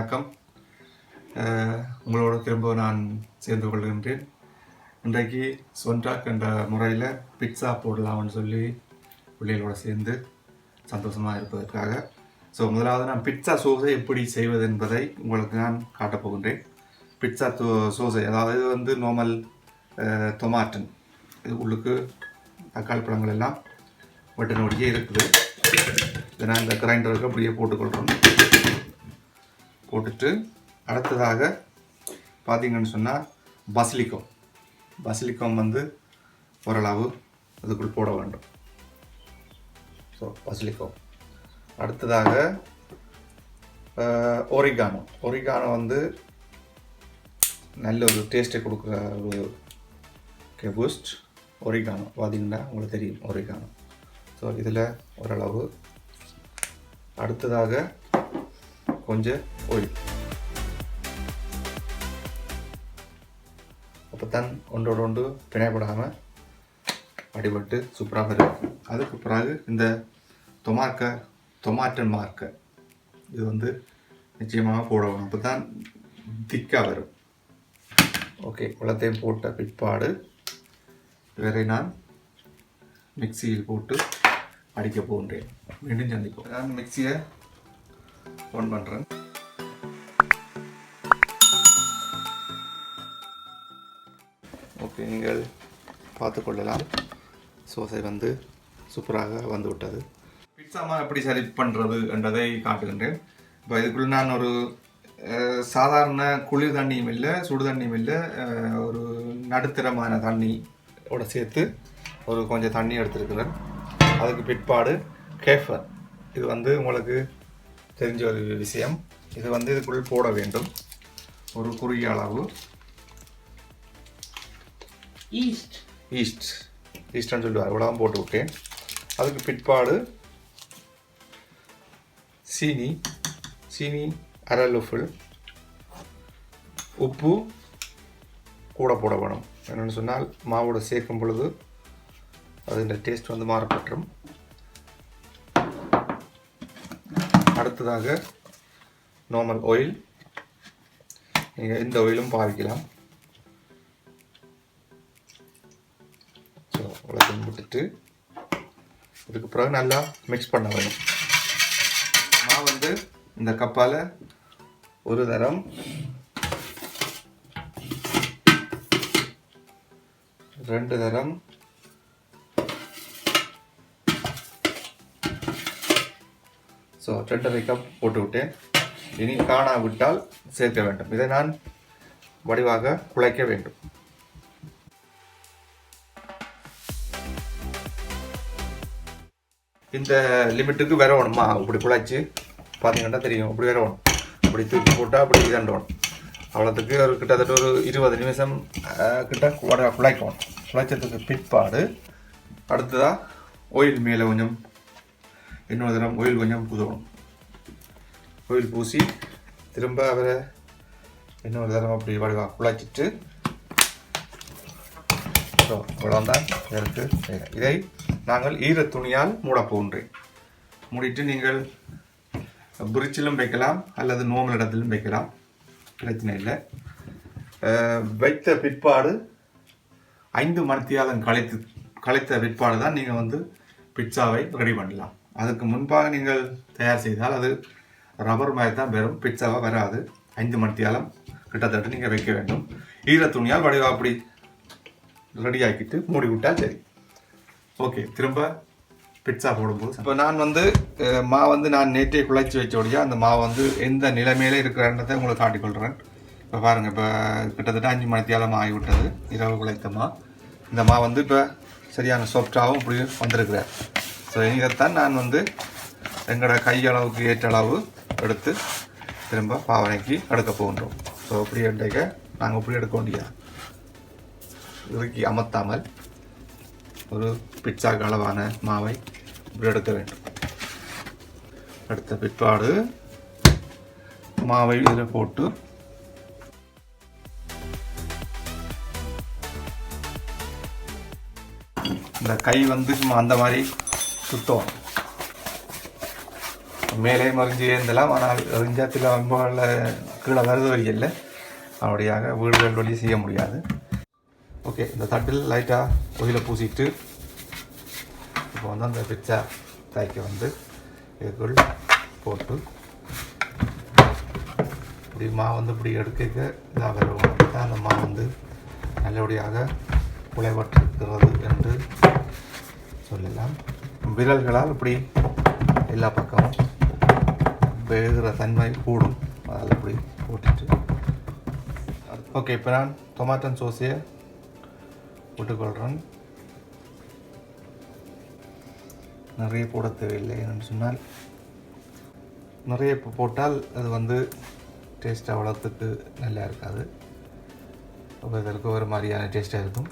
வணக்கம். உங்களோட திரும்ப நான் சேர்ந்து கொள்கின்றேன். இன்றைக்கு சொன்டாக் என்ற முறையில் பிட்ஸா போடலாம்னு சொல்லி பிள்ளைகளோடு சேர்ந்து சந்தோஷமாக இருப்பதற்காக. முதலாவது நான் பிட்ஸா சோஸை எப்படி செய்வது என்பதை உங்களுக்கு நான் காட்டப் போகின்றேன். பிட்ஸா சோஸை, அதாவது இது வந்து நார்மல் டொமாட்டன், இது உள்ளுக்கு தக்காளி பழங்கள் எல்லாம் வெட்டினோடியே இருக்குது. இதை நான் இந்த கிரைண்டருக்கு அப்படியே போட்டுக்கொள்கிறோம். போட்டுட்டு அடுத்ததாக பார்த்தீங்கன்னு சொன்னால் பசிலிக்கம் வந்து ஓரளவு அதுக்குள் போட வேண்டும். பசிலிக்கம். அடுத்ததாக ஒரிகானோ வந்து நல்ல ஒரு டேஸ்ட்டை கொடுக்குற ஒரு பூஸ்ட். ஒரிகானோ பார்த்தீங்கன்னா உங்களுக்கு தெரியும் ஒரிகானோ. இதில் ஓரளவு. அடுத்ததாக கொஞ்சம் ஆயில். அப்போ தான் ஒன்றோடு ஒன்று பிணைப்படாமல் அடிபட்டு சூப்பராக வரும். அதுக்கு பிறகு இந்த டொமாட்டன் மார்க்கை இது வந்து நிச்சயமாக போடணும். அப்போ தான் திக்காக வரும். ஓகே, குளத்தையும் போட்ட பிற்பாடு வேற நான் மிக்சியில் போட்டு அடிக்க போகின்றேன். மீண்டும் சந்திப்போம். நான் மிக்சியை ஆன் பண்ணுறேன். ஓகே, நீங்கள் பார்த்துக்கொள்ளலாம். சோஸை வந்து சூப்பராக வந்து விட்டது. பிட்ஸாமா எப்படி சரி பண்ணுறது என்றதை காட்டுகின்றேன். இப்போ இதுக்குள்ள நான் ஒரு சாதாரண குளிர் தண்ணியும் இல்லை, சுடு தண்ணியும் இல்லை, ஒரு நடுத்தரமான தண்ணியோட சேர்த்து ஒரு கொஞ்சம் தண்ணி எடுத்துருக்கிறேன். அதுக்கு பிற்பாடு கேஃபர், இது வந்து உங்களுக்கு தெரிஞ்ச ஒரு விஷயம். இது வந்து இதுக்குள் போட வேண்டும். ஒரு குறுகிய அளவு ஈஸ்ட்னு சொல்லுவார், இவ்வளோ போட்டு விட்டேன். அதுக்கு பிற்பாடு சீனி அரை லூஃபில். உப்பு கூட போட வேணும். என்னென்னு சொன்னால் மாவோட சேர்க்கும் பொழுது அதோட டேஸ்ட் வந்து மாறப்பட்டுரும். அடுத்ததாக நார்மல் ஆயில், நீங்கள் இந்த ஆயிலும் பாவிக்கலாம். உலகம் விட்டுட்டு இதுக்கு பிறகு நல்லா மிக்ஸ் பண்ண வேணும். நான் வந்து இந்த கப்பால் ஒரு தரம், 2 தரம், 2.5 கப் போட்டு விட்டேன். இனி காணாவிட்டால் சேர்க்க வேண்டும். இதை நான் வடிவாக குழைக்க வேண்டும். இந்த லிமிட்டுக்கு வரணுமா, இப்படி குழைச்சி பார்த்தீங்கன்னா தெரியும். இப்படி வரணும், அப்படி தூக்கி போட்டால் அப்படி இதண்டணும். அவ்வளோத்துக்கு ஒரு கிட்டத்தட்ட ஒரு 20 நிமிஷம் கிட்ட குழைக்கணும். குழைச்சதுக்கு பிற்பாடு அடுத்ததாக ஆயில் மேலே கொஞ்சம் இன்னொரு தரம் ஆயில் கொஞ்சம் பூசணும். ஆயில் பூசி திரும்ப அவரை இன்னொரு தரம் அப்படி வடிவாக குழைச்சிட்டு இவ்வளோதான் இதற்கு. இதை நாங்கள் ஈரத்துணியால் மூட போகின்றேன். மூடிட்டு நீங்கள் பிரிட்ஜிலும் வைக்கலாம் அல்லது நோமல் இடத்திலும் வைக்கலாம், பிரச்சனை இல்லை. வைத்த பிற்பாடு 5 மணித்தியாலம் கழித்த பிற்பாடு தான் நீங்கள் வந்து பிட்ஸாவை ரெடி பண்ணலாம். அதுக்கு முன்பாக நீங்கள் தயார் செய்தால் அது ரப்பர் மாதிரி தான் வரும், பிட்ஸாவாக வராது. 5 மணித்தியாலம் கிட்டத்தட்ட நீங்கள் வைக்க வேண்டும். ஈரத்துணியால் வடிவா அப்படி ரெடி ஆக்கிட்டு மூடி விட்டால் சரி. ஓகே, திரும்ப பிட்ஸா போடும்போது இப்போ நான் வந்து நான் நேற்றே குழைச்சி வச்சோடையா அந்த மாவு வந்து எந்த நிலைமையில இருக்கிறன்றதை உங்களுக்கு காட்டிக்கொள்கிறேன். இப்போ பாருங்கள், இப்போ கிட்டத்தட்ட 5 மணித்தியாலம் ஆகிவிட்டது இரவு குழைத்தமா. இந்த மாவு வந்து இப்போ சரியான சாஃப்டாகவும் இப்படி வந்திருக்கிறார். இதைத்தான் நான் வந்து எங்களோட கையளவுக்கு ஏற்ற அளவு எடுத்து திரும்ப பாவனைக்கு எடுக்க போகின்றோம். இப்படி எடுக்க நாங்கள் இப்படி எடுக்க வேண்டியது, இறுக்கி அமர்த்தாமல் ஒரு பிட்ஸாக்கு அளவான மாவை இப்படி எடுக்க வேண்டும். எடுத்த பிற்பாடு மாவை இதில் போட்டு இந்த கை வந்து சும்மா அந்த மாதிரி சுத்தம். மேலே மறிஞ்சு இருந்தலாம். ஆனால் எரிஞ்சாத்தில் அம்பாவில் கீழே வருது வழி இல்லை, அப்படியாக வீடுகள் வழி செய்ய முடியாது. ஓகே, இந்த தட்டில் லைட்டாக ஒயில பூசிட்டு இப்போ வந்து அந்த பிச்சா தாய்க்கு வந்து இதுக்குள் போட்டு இப்படி மாவு வந்து இப்படி எடுக்க இதாக வரும். அந்த மாவு வந்து நல்லபடியாக குலைவற்றிருக்கிறது என்று சொல்லலாம். விரல்களால் இப்படி எல்லா பக்கமும் வேகிற தன்மை கூடும். அதில் இப்படி போட்டுட்டு ஓகே, இப்போ நான் டொமாட்டோ சோஸையை போட்டுக்கொள்கிறேன். நிறைய போட தேவையில்லை, என்று சொன்னால் நிறைய போட்டால் அது வந்து டேஸ்ட் அவ்வளோத்துக்கு நல்லா இருக்காது. அப்போ இதற்கு ஒரு மாதிரியான டேஸ்ட்டாக இருக்கும்.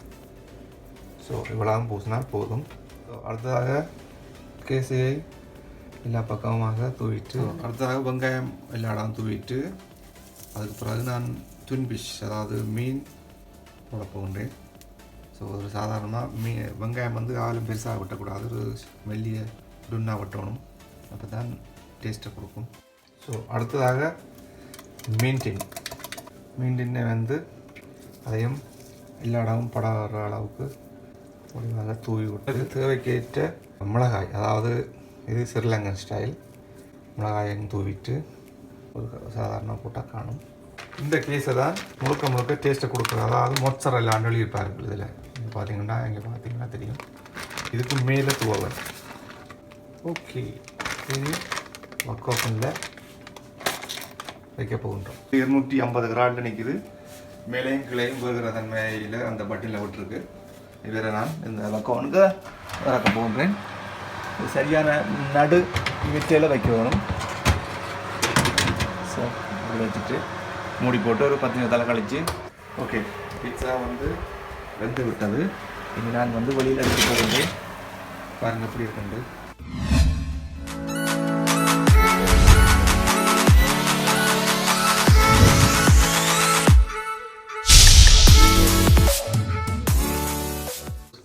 ஸோ இவ்வளவு பூசினால் போதும். அடுத்ததாக கேசரியை எல்லா பக்கமாக தூவிட்டு, அடுத்ததாக வெங்காயம் எல்லா இடம் தூவிட்டு, அதுக்கு பிறகு நான் துன்பிஷ் அதாவது மீன் போட போகின்றேன். ஸோ ஒரு சாதாரணமாக வெங்காயம் வந்து ஆளும் பெருசாக வெட்டக்கூடாது, ஒரு மெல்லிய டுன்னா வெட்டணும். அப்போ தான் டேஸ்ட்டை கொடுக்கும். ஸோ அடுத்ததாக மீன் டின்னை வந்து அதையும் எல்லா இடமும் படாத அளவுக்கு ஒழுங்காக தூவி விட்டு தேவைக்கேற்ற மிளகாய், அதாவது இது ஸ்ரீலங்கன் ஸ்டைல் மிளகாயும் தூவிட்டு ஒரு சாதாரண போட்டால் காணும். இந்த கேஸை தான் முழுக்க டேஸ்ட்டை கொடுக்குறது. அதாவது மொச்சரெல்லாம் எழுதியிருப்பார்கள். இதில் பார்த்தீங்கன்னா இங்கே பார்த்தீங்கன்னா தெரியும். இதுக்கு மேலே தூவல். ஓகே, இது வக்கோஃபனில் வைக்க போகின்றோம். 250 கிராடில் நிற்கிது. மேலேயும் கிளையும் வேகிற தன்மையில் அந்த பட்டியில் விட்டுருக்கு. இவரை நான் இந்த வக்கோனுக்கு இறக்க போகின்றேன். சரியான நடு விட்டையில் வைக்க வேணும். ஸோ அப்படி வச்சுட்டு மூடி போட்டு ஒரு 10 நிமிஷம் கழிச்சு ஓகே, பீட்சா வந்து வெந்து விட்டது. இனி நான் வந்து வெளியில் எடுத்து போகின்றேன். பாருங்கள் எப்படி இருக்குண்டு.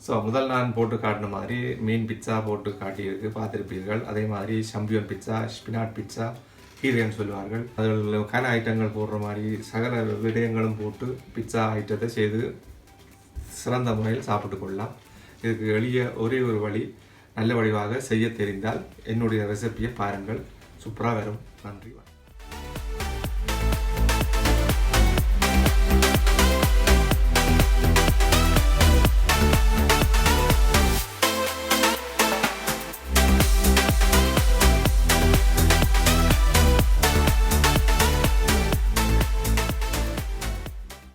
ஸோ முதல் நான் போட்டு காட்டின மாதிரி மீன் பிட்சா போட்டு காட்டியிருக்கு, பார்த்துருப்பீர்கள். அதே மாதிரி சம்பியன் பிட்சா, ஸ்பினாட் பிட்சா, ஹீரேன்னு சொல்லுவார்கள். அதில் கன ஐட்டங்கள் போடுற மாதிரி சகல விடயங்களும் போட்டு பிட்சா ஐட்டத்தை செய்து சிறந்த முறையில் சாப்பிட்டு கொள்ளலாம். இதுக்கு எளிய ஒரே ஒரு வழி, நல்ல வடிவாக செய்ய தெரிந்தால் என்னுடைய ரெசிபியை பாருங்கள், சூப்பராக வரும். நன்றி.